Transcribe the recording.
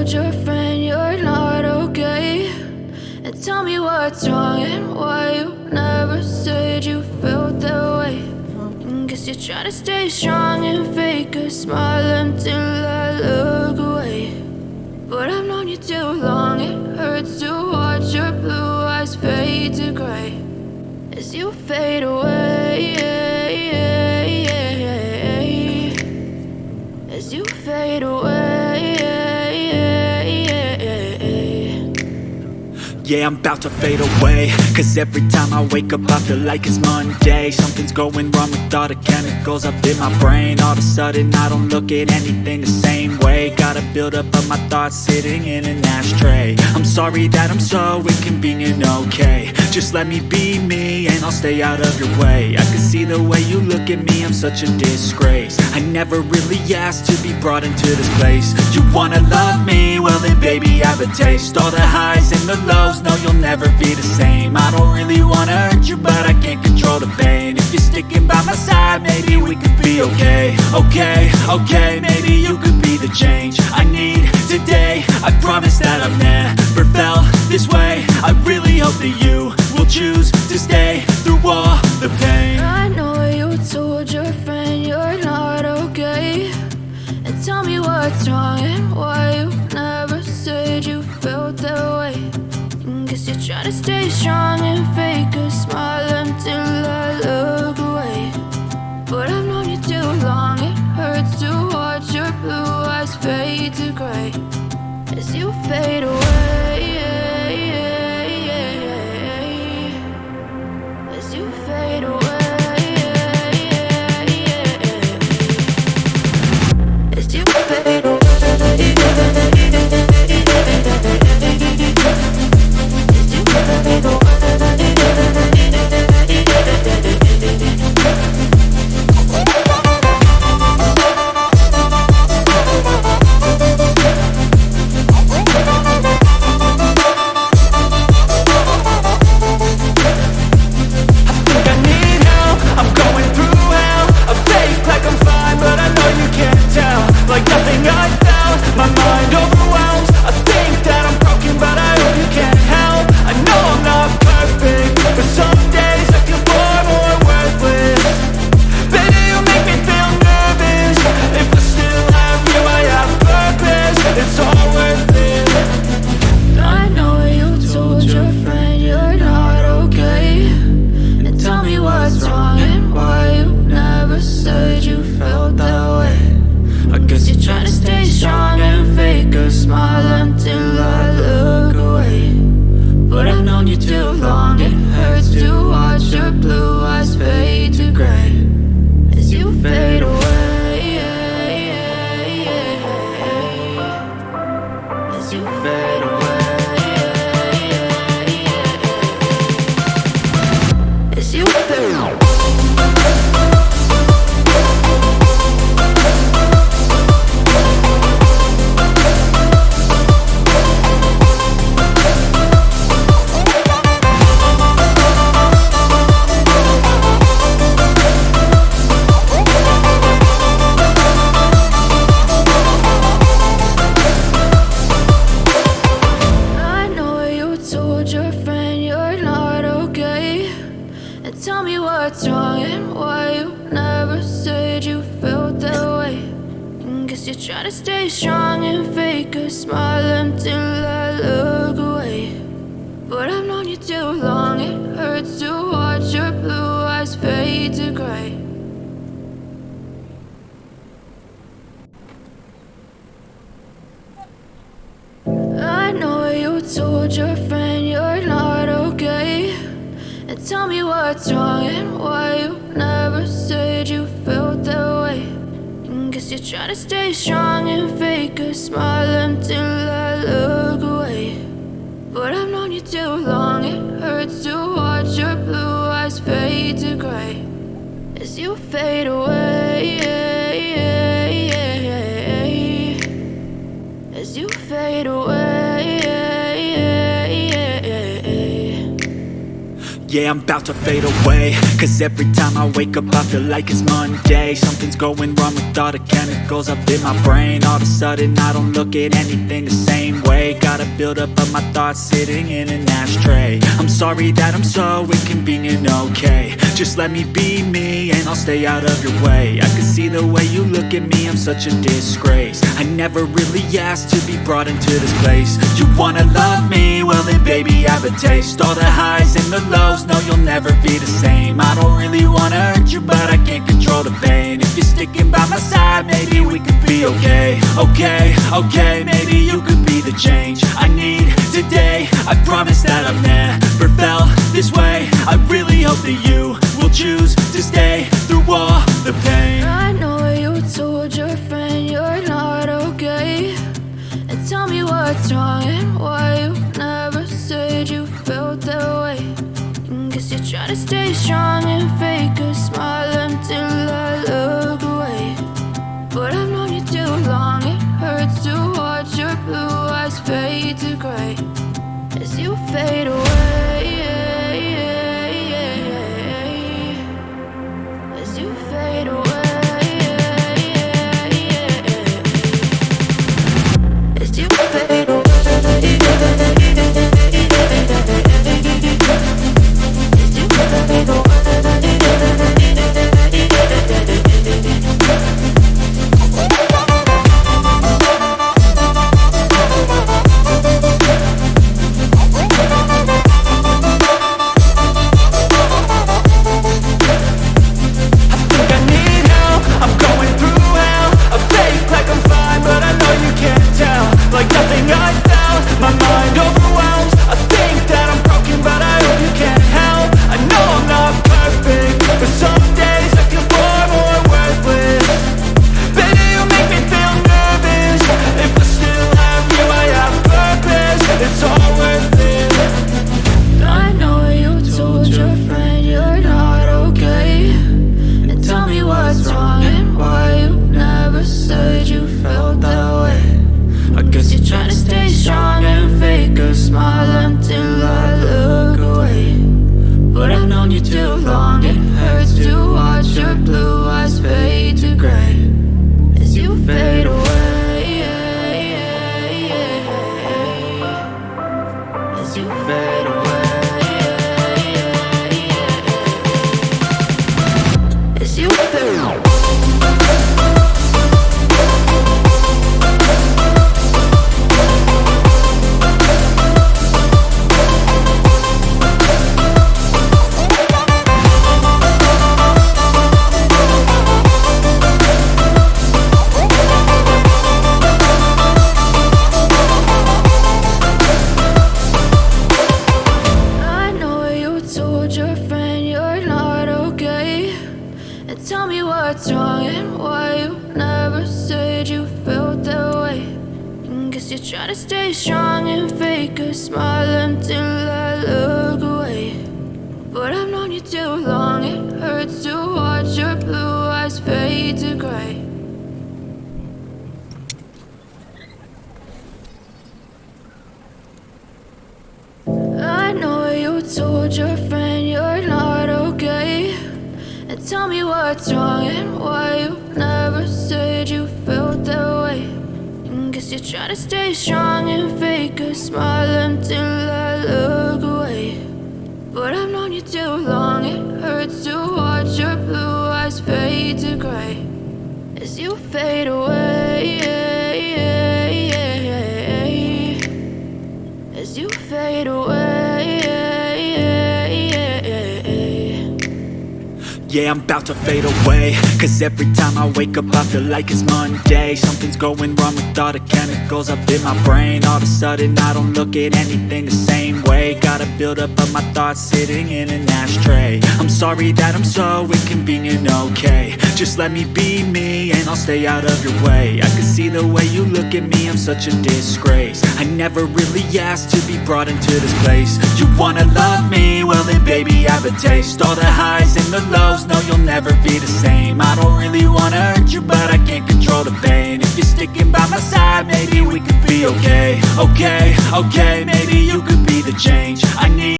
told your friend you're not okay, and tell me what's wrong and why you never said you felt that way. And guess you're trying to stay strong and fake a smile until I look away. But I've known you too long, it hurts to watch your blue eyes fade to gray as you fade away, as you fade away. Yeah, I'm about to fade away, cause every time I wake up I feel like it's Monday. Something's going wrong with all the chemicals up in my brain. All of a sudden I don't look at anything the same way. Got a build up of my thoughts sitting in an ashtray. I'm sorry that I'm so inconvenient, okay. Just let me be me and I'll stay out of your way. I can see the way you look at me, I'm such a disgrace. I never really asked to be brought into this place. You wanna love me? Well then baby have a taste. All the highs and the lows, no, you'll never be the same. I don't really wanna hurt you, but I can't control the pain. If you're sticking by my side, maybe we could be okay. Okay, maybe you could be the change I need today. I promise that I've never felt this way. I really hope that you will choose to stay through all the pain. I know you told your friend you're not okay, and tell me what's wrong and why you never said you felt that way. Guess you're trying to stay strong and fake a smile until I look away. But I've known you too long, it hurts to watch your blue eyes fade to gray as you fade away, as you fade away, as you fade away. Tell me what's wrong and why you never said you felt that way. And guess you're trying to stay strong and fake a smile until I look away. But I've known you too long, it hurts to watch your blue eyes fade to gray. I know you told your friend you're not okay, and tell me what's wrong and why you never said you felt that way. And guess you're trying to stay strong and fake a smile until I look away. But I've known you too long, it hurts to watch your blue eyes fade to gray as you fade away, as you fade away. Yeah, I'm about to fade away, cause every time I wake up I feel like it's Monday. Something's going wrong with all the chemicals up in my brain. All of a sudden I don't look at anything the same way. Got a buildup of my thoughts sitting in an ashtray. I'm sorry that I'm so inconvenient, okay. Just let me be me and I'll stay out of your way. I can see the way you look at me, I'm such a disgrace. I never really asked to be brought into this place. You wanna love me? Well then baby I have a taste. All the highs and the lows, no you'll never be the same. I don't really wanna hurt you but I can't control the pain. If you're sticking by my side maybe we could be okay. Okay, maybe you could be the change I need today. I promise that I've never felt this way. I really hope that you will choose to stay through all the pain. I know you told your friend you're not okay, and tell me what's wrong and why you never said you felt that way. Guess you're trying to stay strong and fake a smile until I look away. But I've known you too long, it hurts to watch your blue eyes fade to gray as you fade away. As you fade away. As you fade away. Tell me what's wrong and why you never said you felt that way. Guess you're trying to stay strong and fake a smile until I look away. But I've known you too long, it hurts to watch your blue eyes fade to gray. I know you told your friend you're not okay, and tell me what's wrong and why you never said you felt that way. Guess you're trying to stay strong and fake a smile until I look away. But I've known you too long, it hurts to watch your blue eyes fade to gray as you fade away. As you fade away. Yeah, I'm about to fade away, cause every time I wake up I feel like it's Monday. Something's going wrong with all the chemicals up in my brain. All of a sudden I don't look at anything the same way. Got a buildup of my thoughts sitting in an ashtray. I'm sorry that I'm so inconvenient, okay. Just let me be me and I'll stay out of your way. I can see the way you look at me, I'm such a disgrace. I never really asked to be brought into this place. You wanna love me? Well then baby I have a taste. All the highs and the lows, no you'll never be the same. I don't really wanna hurt you but I can't control the pain. If you're sticking by my side maybe we could be okay. Okay, maybe you could be the change I need